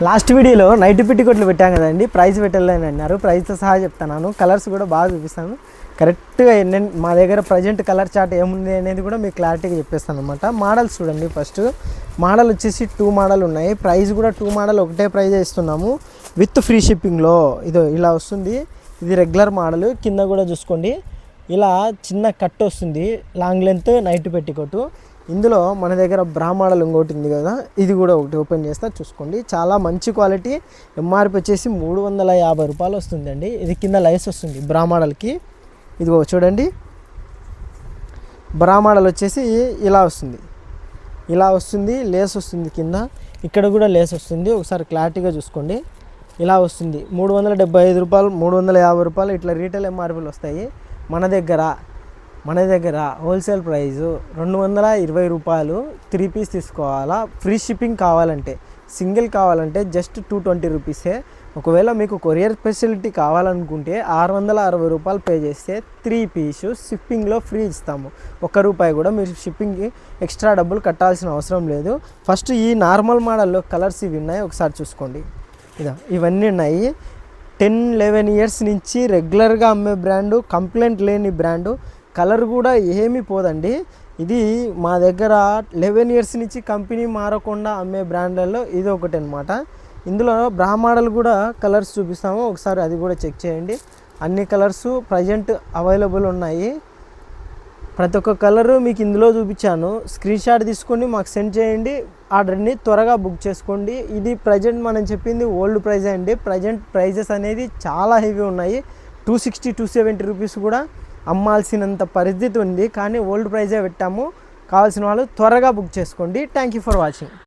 Last వీడియోలో night పెట్టికోట్లు పెట్టాం కదండి, ప్రైస్ పెట్టాలని అన్నారు. ప్రైస్తో సహా చెప్తాను, కలర్స్ కూడా బాగా చూపిస్తాను. కరెక్ట్గా మా దగ్గర ప్రజెంట్ కలర్ చార్ట్ ఏముంది అనేది కూడా మీకు క్లారిటీగా చెప్పేస్తాను అనమాట. మోడల్స్ చూడండి. ఫస్ట్ మోడల్ వచ్చేసి 2 మోడల్ ఉన్నాయి. ప్రైస్ కూడా 2 మోడల్ ఒకటే ప్రైజే ఇస్తున్నాము విత్ ఫ్రీ షిప్పింగ్లో. ఇదో ఇలా వస్తుంది. ఇది రెగ్యులర్ మోడల్. కింద కూడా చూసుకోండి, ఇలా చిన్న కట్ వస్తుంది, లాంగ్ లెంత్ నైట్ పెట్టికోటు. ఇందులో మన దగ్గర బ్రా మోడల్ ఇంకోటి ఉంది కదా, ఇది కూడా ఒకటి ఓపెన్ చేస్తా చూసుకోండి. చాలా మంచి క్వాలిటీ. ఎంఆర్పి వచ్చేసి 350 రూపాయలు వస్తుందండి. ఇది కింద లైస్ వస్తుంది బ్రా మోడల్కి. ఇదిగో చూడండి, బ్రా మోడల్ వచ్చేసి ఇలా వస్తుంది, ఇలా వస్తుంది. లేస్ వస్తుంది కింద, ఇక్కడ కూడా లేస్ వస్తుంది. ఒకసారి క్లారిటీగా చూసుకోండి. ఇలా వస్తుంది. 375 రూపాయలు, 350 రూపాయలు ఇట్లా రీటైల్ ఎంఆర్పీలు వస్తాయి. మన దగ్గర హోల్సేల్ ప్రైజు 220 రూపాయలు. 3 పీస్ తీసుకోవాలా. ఫ్రీ షిప్పింగ్ కావాలంటే, సింగిల్ కావాలంటే జస్ట్ 220 రూపీసే. ఒకవేళ మీకు కొరియర్ ఫెసిలిటీ కావాలనుకుంటే 660 రూపాయలు పే చేస్తే 3 పీసు షిప్పింగ్లో ఫ్రీ ఇస్తాము. 1 రూపాయి కూడా మీరు షిప్పింగ్కి ఎక్స్ట్రా డబ్బులు కట్టాల్సిన అవసరం లేదు. ఫస్ట్ ఈ నార్మల్ మోడల్లో కలర్స్ ఇవి ఉన్నాయి, ఒకసారి చూసుకోండి. ఇవన్నీ ఉన్నాయి. 10-11 ఇయర్స్ నుంచి రెగ్యులర్గా అమ్మే బ్రాండు, కంప్లైంట్ లేని బ్రాండు. కలర్ కూడా ఏమీ పోదండి. ఇది మా దగ్గర 11 ఇయర్స్ నుంచి కంపెనీ మారకుండా అమ్మే బ్రాండ్లలో ఇది ఒకటి అనమాట. ఇందులో బ్రా మోడల్ కూడా కలర్స్ చూపిస్తాము, ఒకసారి అది కూడా చెక్ చేయండి. అన్ని కలర్స్ ప్రజెంట్ అవైలబుల్ ఉన్నాయి. ప్రతి ఒక్క కలరు మీకు ఇందులో చూపించాను. స్క్రీన్ షాట్ తీసుకొని మాకు సెండ్ చేయండి. ఆర్డర్ని త్వరగా బుక్ చేసుకోండి. ఇది ప్రజెంట్ మనం చెప్పింది ఓల్డ్ ప్రైజే అండి. ప్రజెంట్ ప్రైజెస్ అనేది చాలా హెవీ ఉన్నాయి. 260-270 రూపీస్ కూడా అమ్మాల్సినంత పరిస్థితి ఉంది. కానీ ఓల్డ్ ప్రైజే పెట్టాము. కావాల్సిన వాళ్ళు త్వరగా బుక్ చేసుకోండి. Thank you for watching.